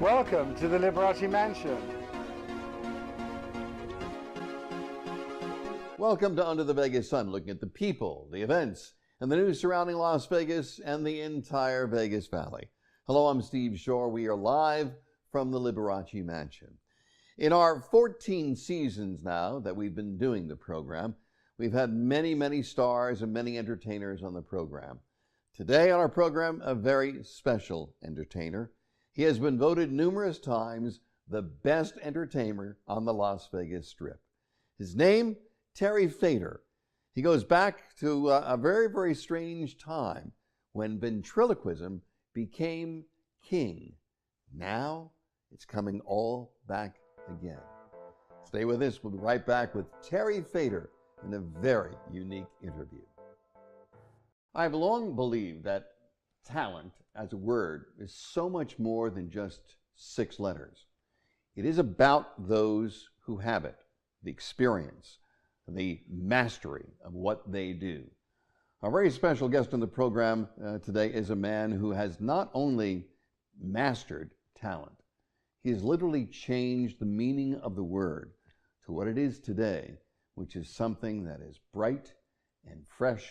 Welcome to the Liberace Mansion. Welcome to Under the Vegas Sun, looking at the people, the events, and the news surrounding Las Vegas and the entire Vegas Valley. Hello, I'm Steve Schorr. We are live from the Liberace Mansion. In our 14 seasons now that we've been doing the program, we've had many stars and many entertainers on the program. Today on our program, a very special entertainer. He has been voted numerous times the best entertainer on the Las Vegas Strip. His name, Terry Fator. He goes back to a very strange time when ventriloquism became king. Now it's coming all back again. Stay with us. We'll be right back with Terry Fator in a very unique interview. I've long believed that talent as a word is so much more than just 6 letters. It is about those who have it, the experience, the mastery of what they do. Our very special guest on the program today is a man who has not only mastered talent, he has literally changed the meaning of the word to what it is today, which is something that is bright and fresh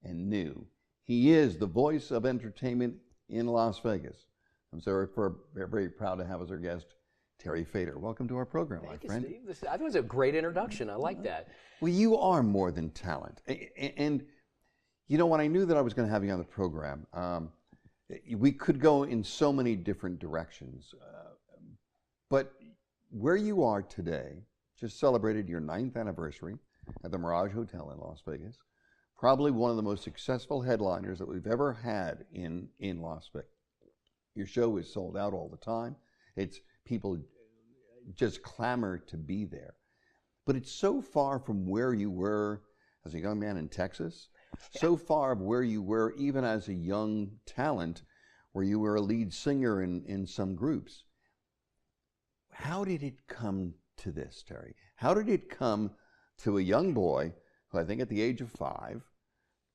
and new. He is the voice of entertainment in Las Vegas. I'm so very proud to have as our guest, Terry Fator. Welcome to our program, my friend. Thank you, Steve. I think it was a great introduction. I like that. Well, you are more than talent. And you know, when I knew that I was going to have you on the program, we could go in so many different directions. But where you are today, just celebrated your 9th anniversary at the Mirage Hotel in Las Vegas. Probably one of the most successful headliners that we've ever had in Las Vegas. Your show is sold out all the time. It's people just clamor to be there. But it's so far from where you were as a young man in Texas, so far of where you were even as a young talent, where you were a lead singer in some groups. How did it come to this, Terry? How did it come to a young boy who I think at the age of 5,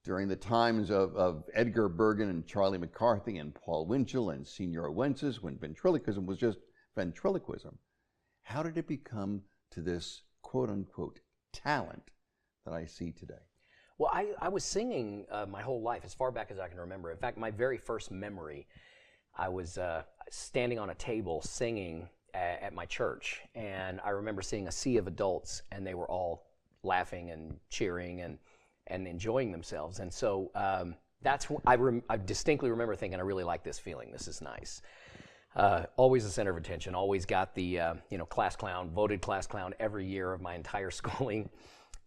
during the times of Edgar Bergen and Charlie McCarthy and Paul Winchell and Senor Wences, when ventriloquism was just ventriloquism, how did it become to this quote-unquote talent that I see today? Well, I was singing my whole life, as far back as I can remember. In fact, my very first memory, I was standing on a table singing at my church, and I remember seeing a sea of adults, and they were all laughing and cheering and enjoying themselves. And so that's when I distinctly remember thinking, I really like this feeling. This is nice. Always the center of attention. Always got the class clown, voted class clown every year of my entire schooling,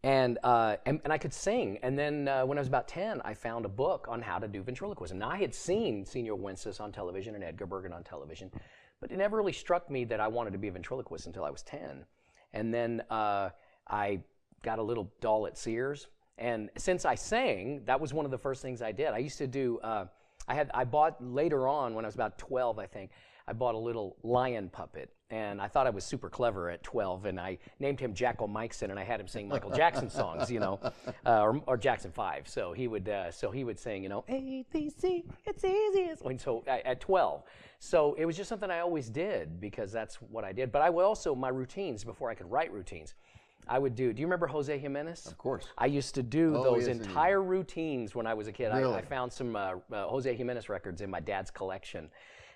and I could sing. And then when I was about 10, I found a book on how to do ventriloquism. Now I had seen Senor Wences on television and Edgar Bergen on television, but it never really struck me that I wanted to be a ventriloquist until I was 10. And then I got a little doll at Sears, and since I sang, that was one of the first things I did. I used to do, I bought later on, when I was about 12, I think, I bought a little lion puppet, and I thought I was super clever at 12, and I named him Jackal Mikeson, and I had him sing Michael Jackson songs, or Jackson 5. So he would sing, A, B, C, it's easy. And so at 12. So it was just something I always did because that's what I did. But I would also, my routines, before I could write routines, I would do you remember Jose Jimenez? Of course. I used to do those entire routines when I was a kid. Really? I found some Jose Jimenez records in my dad's collection.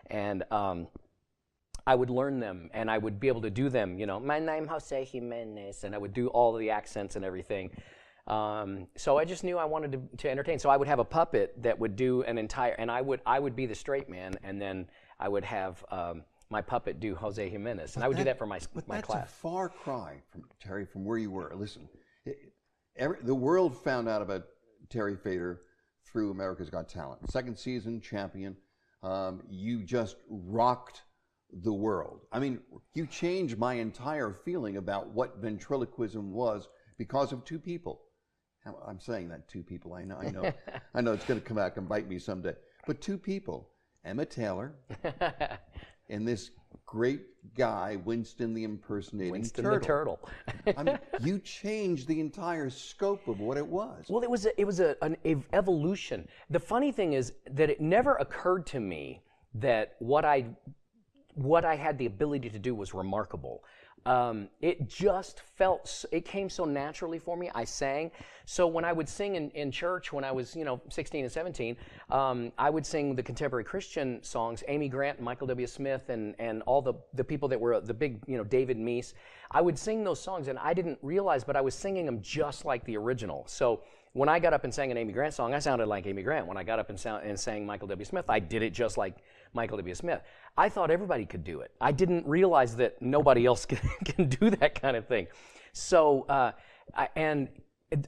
And I would learn them, and I would be able to do them, my name Jose Jimenez, and I would do all of the accents and everything. So I just knew I wanted to entertain. So I would have a puppet that would do an entire, and I would be the straight man, and then I would have my puppet do Jose Jimenez, and I would do that for my class. That's a far cry, Terry, from where you were. Listen, the world found out about Terry Fator through America's Got Talent. 2nd season champion. You just rocked the world. I mean, you changed my entire feeling about what ventriloquism was because of 2 people. I'm saying that 2 people. I know it's going to come back and bite me someday. But 2 people, Emma Taylor, and this great guy, Winston the impersonating Winston turtle. the turtle. I mean, you changed the entire scope of what it was. Well, it was an evolution. The funny thing is that it never occurred to me that what I what I had the ability to do was remarkable. It just it came so naturally for me. I sang. So when I would sing in church when I was, 16 and 17, I would sing the contemporary Christian songs, Amy Grant and Michael W. Smith and all the people that were the big, David Meese. I would sing those songs and I didn't realize, but I was singing them just like the original. So when I got up and sang an Amy Grant song, I sounded like Amy Grant. When I got up and sang Michael W. Smith, I did it just like Michael W. Smith. I thought everybody could do it. I didn't realize that nobody else can do that kind of thing. So,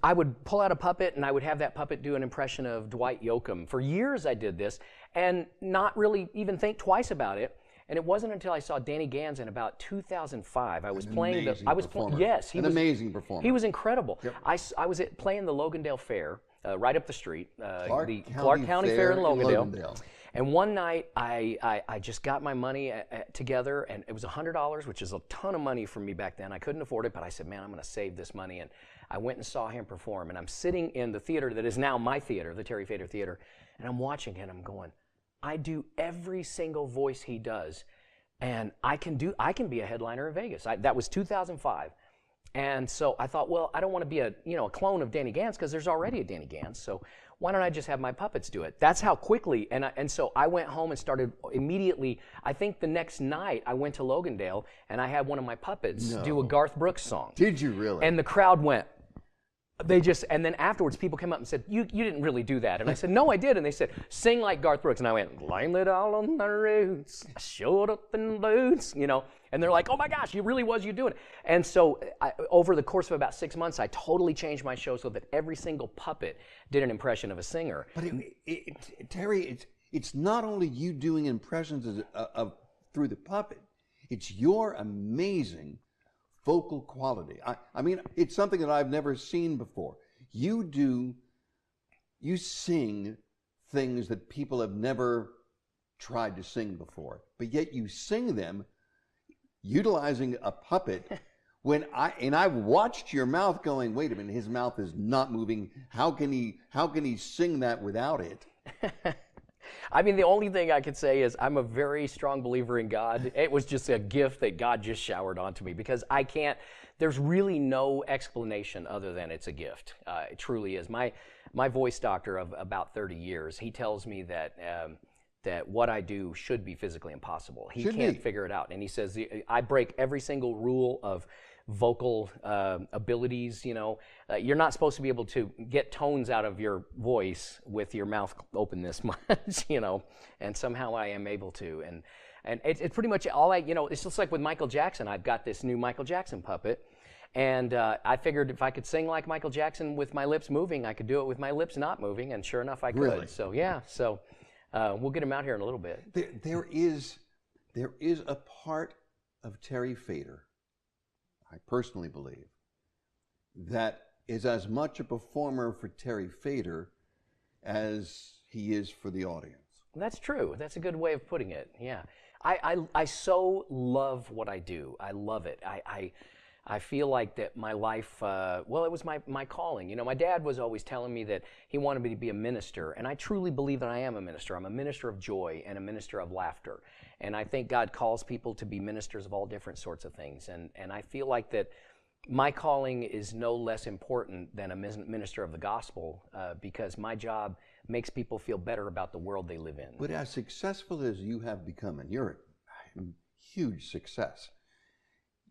I would pull out a puppet and I would have that puppet do an impression of Dwight Yoakam. For years I did this and not really even think twice about it. And it wasn't until I saw Danny Gans in about 2005. I was playing the. I was playing. Yes, he was an amazing performer. He was incredible. Yep. I was playing the Logandale Fair right up the street, the Clark County Fair in Logandale. And one night I just got my money together, and it was $100, which is a ton of money for me back then. I couldn't afford it, but I said, man, I'm going to save this money. And I went and saw him perform. And I'm sitting in the theater that is now my theater, the Terry Fator Theater, and I'm watching him. I'm going, I do every single voice he does, and I can be a headliner in Vegas. That was 2005, and so I thought, well, I don't want to be a clone of Danny Gans because there's already a Danny Gans. So why don't I just have my puppets do it? That's how quickly. And so I went home and started immediately. I think the next night I went to Logandale and I had one of my puppets do a Garth Brooks song. Did you really? And the crowd went. And then afterwards, people came up and said, you didn't really do that. And I said, no, I did. And they said, sing like Garth Brooks. And I went, laying it all on my roots, I showed up in boots, And they're like, oh my gosh, it really was you doing it. And so over the course of about 6 months, I totally changed my show so that every single puppet did an impression of a singer. But Terry, it's not only you doing impressions through the puppet, it's your amazing vocal quality. I mean, it's something that I've never seen before. You sing things that people have never tried to sing before, but yet you sing them utilizing a puppet. I watched your mouth going, wait a minute, his mouth is not moving. How can he sing that without it? I mean, the only thing I could say is I'm a very strong believer in God. It was just a gift that God just showered onto me because there's really no explanation other than it's a gift. It truly is. My voice doctor of about 30 years, he tells me that what I do should be physically impossible. He can't figure it out. And he says, I break every single rule of vocal abilities. You're not supposed to be able to get tones out of your voice with your mouth open this much, and somehow I am able to. And it's pretty much all it's just like with Michael Jackson. I've got this new Michael Jackson puppet, and I figured if I could sing like Michael Jackson with my lips moving, I could do it with my lips not moving, and sure enough, I could. Really? So yeah, we'll get him out here in a little bit. There is a part of Terry Fator, I personally believe, that is as much a performer for Terry Fator as he is for the audience. That's true. That's a good way of putting it. Yeah. I so love what I do. I love it. I feel like that my life, it was my calling. My dad was always telling me that he wanted me to be a minister, and I truly believe that I am a minister. I'm a minister of joy and a minister of laughter. And I think God calls people to be ministers of all different sorts of things. And I feel like that my calling is no less important than a minister of the gospel because my job makes people feel better about the world they live in. But as successful as you have become, and you're a huge success,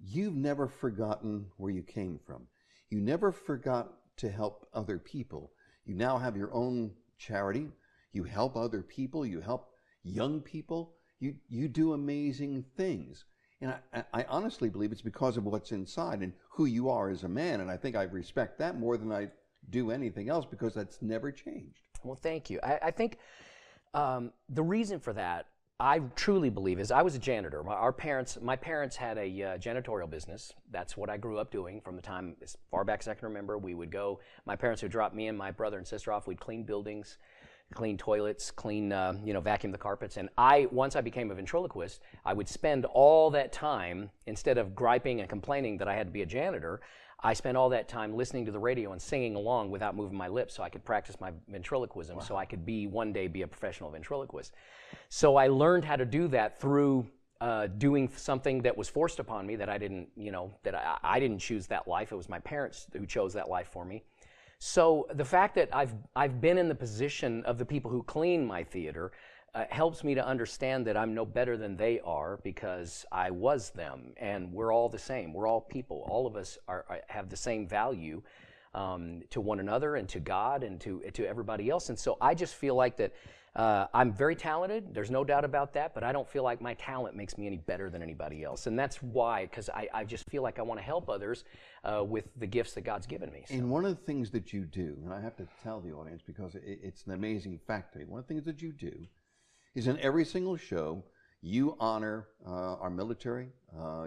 you've never forgotten where you came from. You never forgot to help other people. You now have your own charity. You help other people. You help young people. You do amazing things. And I honestly believe it's because of what's inside and who you are as a man. And I think I respect that more than I do anything else because that's never changed. Well, thank you. I think the reason for that, I truly believe, is I was a janitor. My parents had a janitorial business. That's what I grew up doing from the time as far back as I can remember. We would go, my parents would drop me and my brother and sister off. We'd clean buildings, clean toilets, vacuum the carpets. And once I became a ventriloquist, I would spend all that time, instead of griping and complaining that I had to be a janitor, I spent all that time listening to the radio and singing along without moving my lips so I could practice my ventriloquism. Wow. So I could one day be a professional ventriloquist. So I learned how to do that through doing something that was forced upon me that I didn't, that I didn't choose that life. It was my parents who chose that life for me. So the fact that I've been in the position of the people who clean my theater helps me to understand that I'm no better than they are, because I was them, and we're all the same. We're all people. All of us have the same value to one another and to God and to everybody else. And so I just feel like that I'm very talented. There's no doubt about that, but I don't feel like my talent makes me any better than anybody else. And that's why, because I just feel like I want to help others with the gifts that God's given me. So. And one of the things that you do, and I have to tell the audience because it's an amazing fact to me, one of the things that you do is in every single show, you honor our military,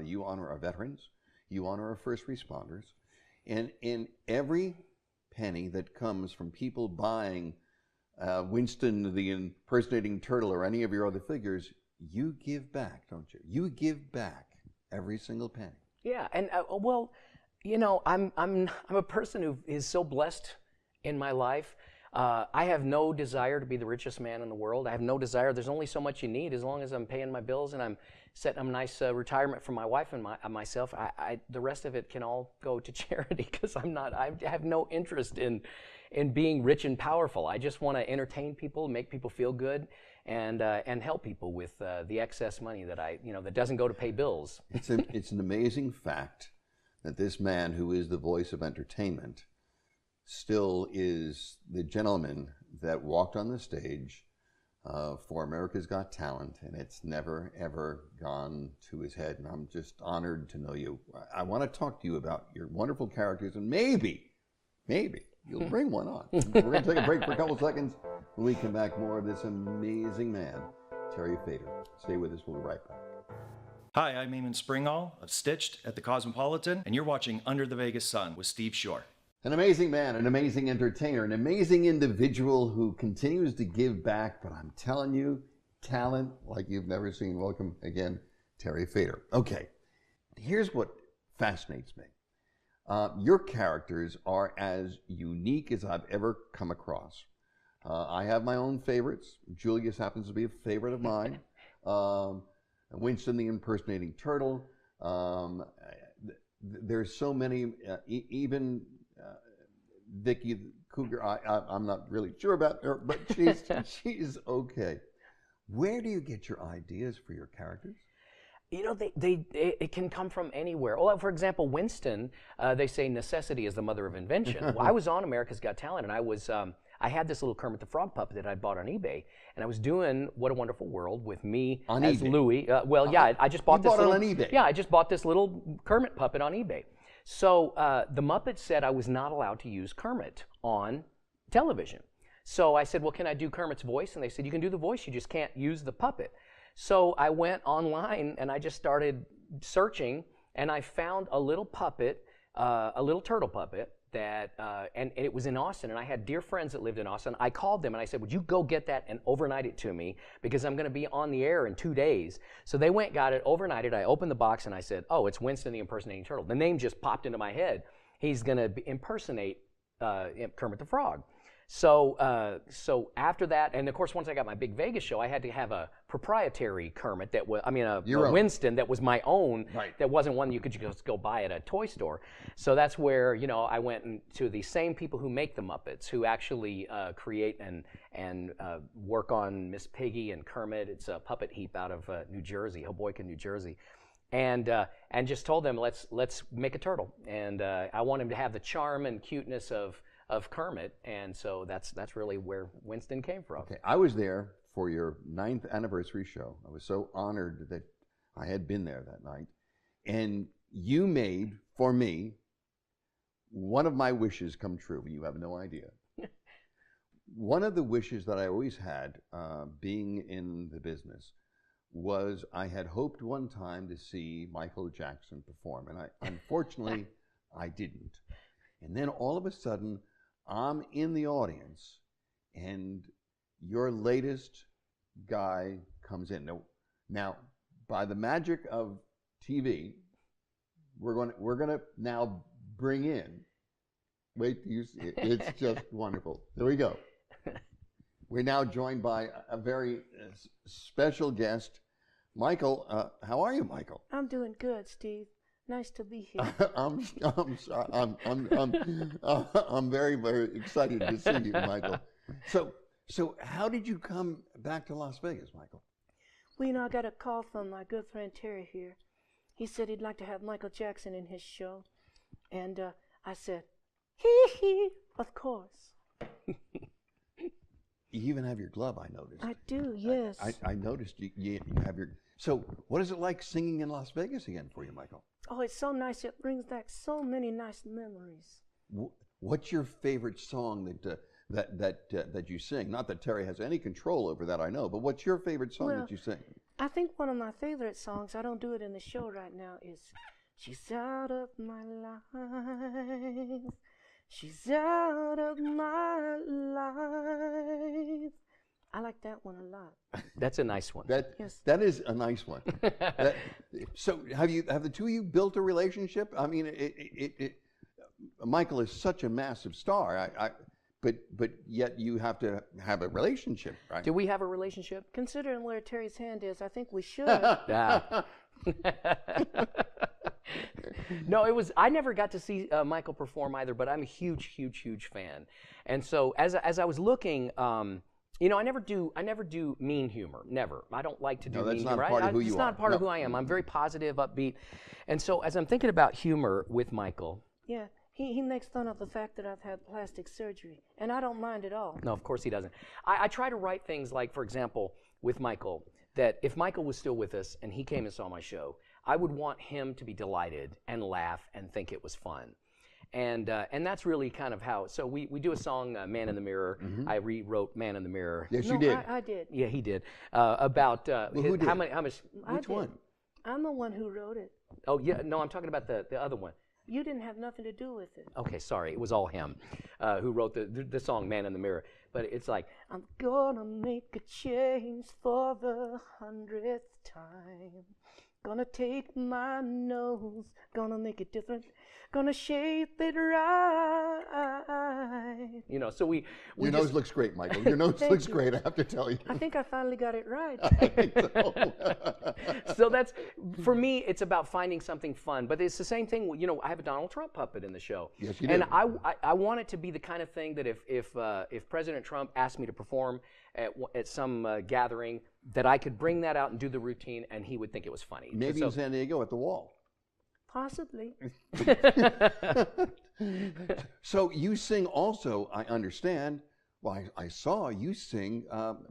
you honor our veterans, you honor our first responders, and in every penny that comes from people buying Winston the Impersonating Turtle or any of your other figures, you give back, don't you? You give back every single penny. Yeah, and well, I'm a person who is so blessed in my life. I have no desire to be the richest man in the world. I have no desire. There's only so much you need as long as I'm paying my bills and I'm setting up a nice retirement for my wife and myself. The rest of it can all go to charity, because I have no interest in being rich and powerful. I just want to entertain people, make people feel good, and help people with the excess money that that doesn't go to pay bills. It's an amazing fact that this man, who is the voice of entertainment, still is the gentleman that walked on the stage for America's Got Talent, and it's never, ever gone to his head. And I'm just honored to know you. I want to talk to you about your wonderful characters, and maybe you'll bring one on. We're going to take a break for a couple seconds. When we come back, more of this amazing man, Terry Fator. Stay with us. We'll be right back. Hi, I'm Eamon Springall of Stitched at the Cosmopolitan, and you're watching Under the Vegas Sun with Steve Schorr. An amazing man, an amazing entertainer, an amazing individual who continues to give back, but I'm telling you, talent like you've never seen. Welcome again, Terry Fator. Okay, here's what fascinates me. Your characters are as unique as I've ever come across. I have my own favorites. Julius happens to be a favorite of mine. Winston the Impersonating Turtle. There's so many, even Vicky the Cougar. I'm not really sure about her, but she's okay. Where do you get your ideas for your characters? It can come from anywhere. Well, for example, Winston, they say necessity is the mother of invention. Well, I was on America's Got Talent, and I had this little Kermit the Frog puppet that I bought on eBay, and I was doing What a Wonderful World with me on as eBay. Louie. I just bought you this bought it on eBay. Yeah, I just bought this little Kermit puppet on eBay. So the Muppets said I was not allowed to use Kermit on television. So I said, well, can I do Kermit's voice? And they said, you can do the voice, you just can't use the puppet. So I went online and I just started searching, and I found a little puppet, a little turtle puppet that, and it was in Austin, and I had dear friends that lived in Austin. I called them and I said, would you go get that and overnight it to me, because I'm going to be on the air in 2 days. So they went, got it, overnighted. I opened the box and I said, oh, it's Winston the Impersonating Turtle. The name just popped into my head. He's going to impersonate Kermit the Frog. So after that, and of course, once I got my big Vegas show, I had to have a proprietary Kermit that was, a Winston that was my own, right. That wasn't one you could just go buy at a toy store. So that's where, I went to the same people who make the Muppets, who actually create and work on Miss Piggy and Kermit. It's a puppet heap out of New Jersey, Hoboken, New Jersey. And just told them, let's make a turtle. And I want him to have the charm and cuteness of Kermit, and so that's really where Winston came from. Okay, I was there for your 9th anniversary show. I was so honored that I had been there that night, and you made for me one of my wishes come true. You have no idea. One of the wishes that I always had, being in the business, was I had hoped one time to see Michael Jackson perform, and unfortunately I didn't. And then all of a sudden, I'm in the audience, and your latest guy comes in. Now, by the magic of TV, we're going to now bring in. Wait till you see it. It's just wonderful. There we go. We're now joined by a very special guest, Michael, how are you, Michael? I'm doing good, Steve. Nice to be here. I'm sorry. I'm very, very excited to see you, Michael. So how did you come back to Las Vegas, Michael? Well, you know, I got a call from my good friend Terry here. He said he'd like to have Michael Jackson in his show. And I said, hee, of course. You even have your glove, I noticed. I do, yes. I noticed you have your... So what is it like singing in Las Vegas again for you, Michael? Oh, it's so nice. It brings back so many nice memories. What's your favorite song that you sing? Not that Terry has any control over that, I know, but what's your favorite song that you sing? I think one of my favorite songs, I don't do it in the show right now, is She's Out of My Life. She's out of my life. I like that one a lot. That's a nice one. Yes. That is a nice one. So have the two of you built a relationship? I mean, Michael is such a massive star, but yet you have to have a relationship, right? Do we have a relationship? Considering where Terry's hand is, I think we should. No, I never got to see Michael perform either, but I'm a huge fan. And so as I was looking, you know, I never do mean humor. Never. I don't like to do mean humor. It's not part of who I am. I'm very positive, upbeat. And so as I'm thinking about humor with Michael. Yeah, he makes fun of the fact that I've had plastic surgery, and I don't mind at all. No, of course he doesn't. I try to write things like, for example, with Michael, that if Michael was still with us and he came and saw my show, I would want him to be delighted and laugh and think it was fun. And that's really kind of how, so we do a song, Man in the Mirror. Mm-hmm. I rewrote Man in the Mirror. Yes, you did. I did. Yeah, he did. About who did? How much? Which one? I'm the one who wrote it. Oh, yeah, no, I'm talking about the other one. You didn't have nothing to do with it. Okay, sorry, it was all him who wrote the song Man in the Mirror. But it's like, I'm gonna make a change for the 100th time. Gonna take my nose, gonna make it different, gonna shape it right. You know, so your nose looks great, Michael. Your nose looks great, I have to tell you. I think I finally got it right. I think so. So that's, for me, it's about finding something fun. But it's the same thing, you know, I have a Donald Trump puppet in the show. Yes, you do. And I want it to be the kind of thing that if President Trump asked me to perform at some gathering, that I could bring that out and do the routine, and he would think it was funny. Maybe in San Diego at the Wall. Possibly. So you sing also, I understand. Well, I saw you sing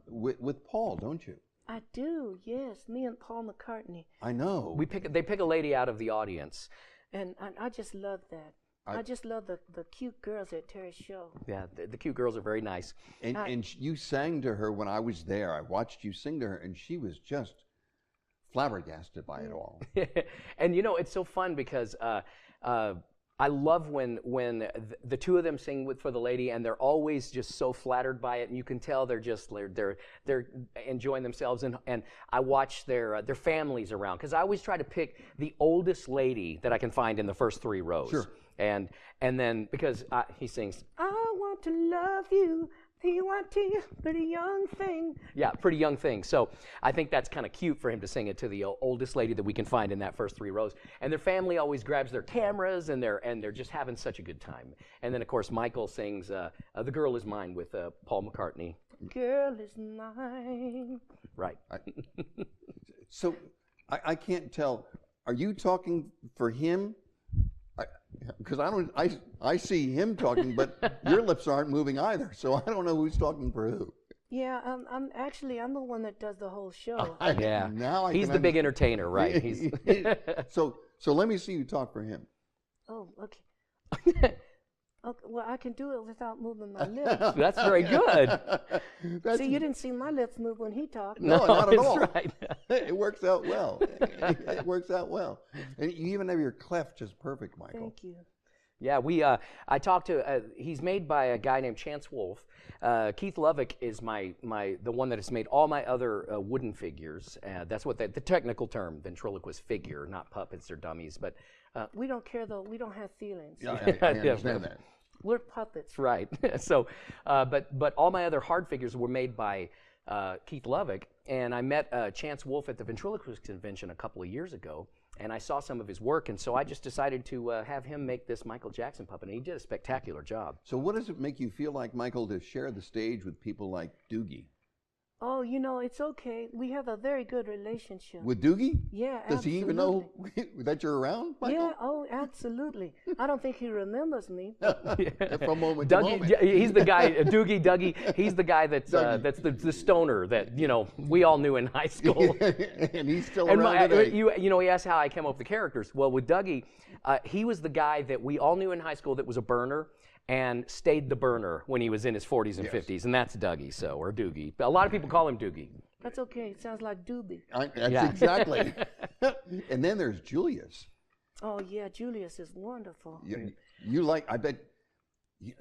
with Paul, don't you? I do, yes. Me and Paul McCartney. I know. They pick a lady out of the audience. And I just love that. I just love the cute girls at Terry's show. Yeah, the cute girls are very nice. And you sang to her when I was there. I watched you sing to her, and she was just flabbergasted by it all. And you know, it's so fun because I love when the two of them sing for the lady, and they're always just so flattered by it, and you can tell they're enjoying themselves. And I watch their families around, because I always try to pick the oldest lady that I can find in the first 3 rows. Sure. And then because he sings, I want to love you, you want to, pretty young thing. Yeah, pretty young thing. So I think that's kind of cute for him to sing it to the oldest lady that we can find in that first 3 rows. And their family always grabs their cameras, and they're just having such a good time. And then of course Michael sings "The Girl Is Mine" with Paul McCartney. Girl is mine. Right. So I can't tell. Are you talking for him? Because I see him talking, but your lips aren't moving either, so I don't know who's talking for who. Yeah, I'm the one that does the whole show. Yeah, now he's the big entertainer, right? So let me see you talk for him. Oh, okay. Okay, well, I can do it without moving my lips. That's very good. See, you didn't see my lips move when he talked. No, not at all. Right. It works out well. It works out well. And you even have your clef just perfect, Michael. Thank you. Yeah, I talked to, he's made by a guy named Chance Wolfe. Keith Lovick is the one that has made all my other wooden figures. That's what the technical term, ventriloquist figure, not puppets or dummies. But we don't care, though. We don't have feelings. Yeah, I understand that. We're puppets. Right. So, but all my other hard figures were made by Keith Lovick, and I met Chance Wolfe at the Ventriloquist convention a couple of years ago, and I saw some of his work, and so I just decided to have him make this Michael Jackson puppet, and he did a spectacular job. So what does it make you feel like, Michael, to share the stage with people like Doogie? Oh, it's okay. We have a very good relationship. With Doogie? Yeah, Does he even know that you're around, Michael? Yeah, oh, absolutely. I don't think he remembers me. From moment to Dougie, moment. he's the guy, Dougie, he's the guy that's the stoner that, we all knew in high school. And he's still And around today. he asked how I came up with the characters. Well, with Dougie, he was the guy that we all knew in high school that was a burner and stayed the burner when he was in his 40s and 50s, and that's Dougie, or Doogie. A lot of people call him Doogie. That's okay. It sounds like Doobie. That's exactly. And then there's Julius. Oh, yeah, Julius is wonderful. You like, I bet,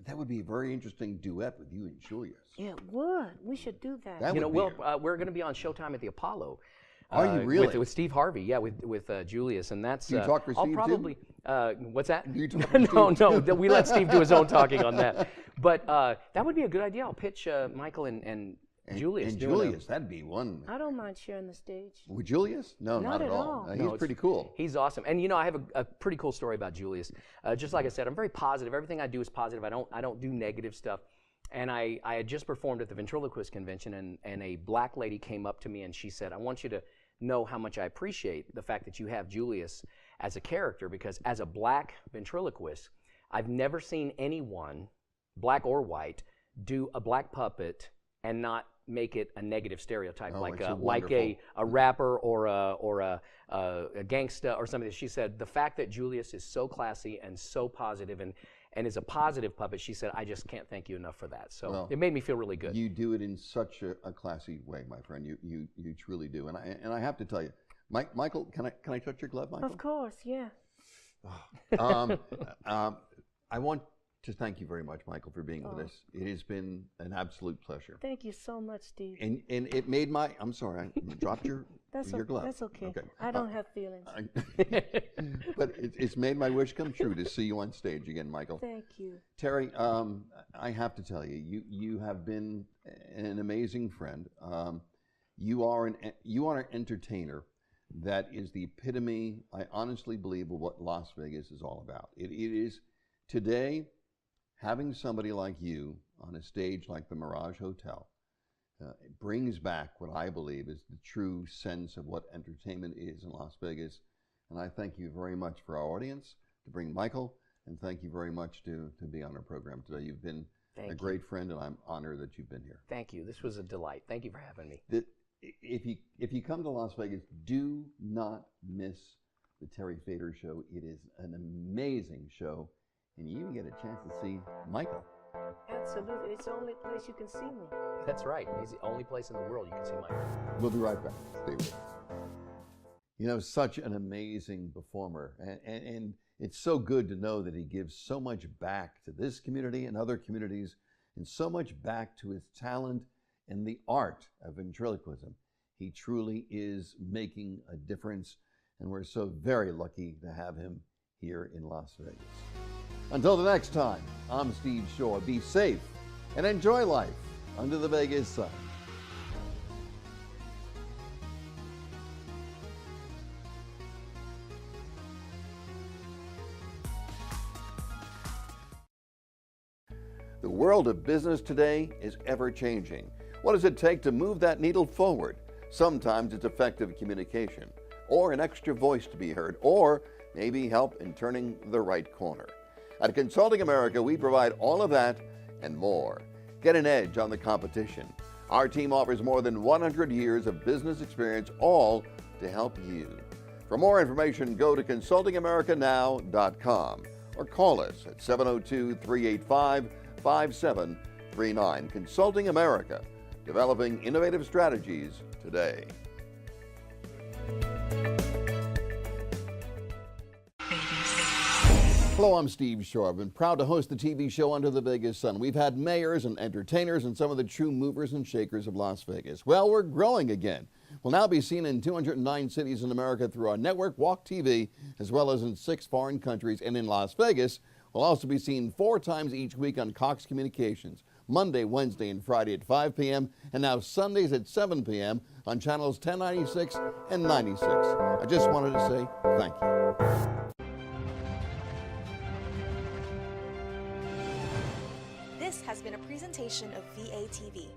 that would be a very interesting duet with you and Julius. Yeah, it would. We should do that. That would be we're going to be on Showtime at the Apollo. Are you really? With Steve Harvey, yeah, with Julius, and that's. Do you talk for Steve I'll probably. What's that? Do you talk for No, we let Steve do his own talking on that. But that would be a good idea. I'll pitch Michael and Julius. And Julius, that'd be one. I don't mind sharing the stage. With Julius? No, not at all. He's pretty cool. He's awesome, and I have a pretty cool story about Julius. Just like I said, I'm very positive. Everything I do is positive. I don't do negative stuff. And I had just performed at the Ventriloquist convention, and a black lady came up to me and she said, "I want you to know how much I appreciate the fact that you have Julius as a character, because as a black ventriloquist, I've never seen anyone, black or white, do a black puppet and not make it a negative stereotype, like a rapper or a gangsta or something." She said the fact that Julius is so classy and so positive and is a positive puppet, she said, "I just can't thank you enough for that." So it made me feel really good. You do it in such a classy way, my friend. You truly do. And I have to tell you, Michael, can I touch your glove, Michael? Of course, yeah. I want to thank you very much, Michael, for being with us. It has been an absolute pleasure. Thank you so much, Steve. And it made I'm sorry, I dropped your glove. That's okay. I don't have feelings. But it's made my wish come true to see you on stage again, Michael. Thank you. Terry, I have to tell you, you have been an amazing friend. You are an entertainer that is the epitome, I honestly believe, of what Las Vegas is all about. It is today, having somebody like you on a stage like the Mirage Hotel it brings back what I believe is the true sense of what entertainment is in Las Vegas. And I thank you very much for our audience to bring Michael, and thank you very much to be on our program today. You've been a great friend, and I'm honored that you've been here. Thank you. This was a delight. Thank you for having me. If you come to Las Vegas, do not miss the Terry Fator show. It is an amazing show, and you even get a chance to see Michael. Absolutely. It's the only place you can see me. That's right. He's the only place in the world you can see Michael. We'll be right back. Stay with us. Such an amazing performer, and it's so good to know that he gives so much back to this community and other communities, and so much back to his talent and the art of ventriloquism. He truly is making a difference, and we're so very lucky to have him here in Las Vegas. Until the next time, I'm Steve Schorr. Be safe and enjoy life under the Vegas sun. The world of business today is ever-changing. What does it take to move that needle forward? Sometimes it's effective communication, or an extra voice to be heard, or maybe help in turning the right corner. At Consulting America, we provide all of that and more. Get an edge on the competition. Our team offers more than 100 years of business experience, all to help you. For more information, go to consultingamericanow.com or call us at 702-385-5739. Consulting America, developing innovative strategies today. Hello, I'm Steve Schorr. I've been proud to host the TV show Under the Vegas Sun. We've had mayors and entertainers and some of the true movers and shakers of Las Vegas. Well, we're growing again. We'll now be seen in 209 cities in America through our network, Walk TV, as well as in 6 foreign countries. And in Las Vegas, we'll also be seen 4 times each week on Cox Communications. Monday, Wednesday, and Friday at 5 p.m., and now Sundays at 7 p.m. on channels 1096 and 96. I just wanted to say thank you. This has been a presentation of VATV.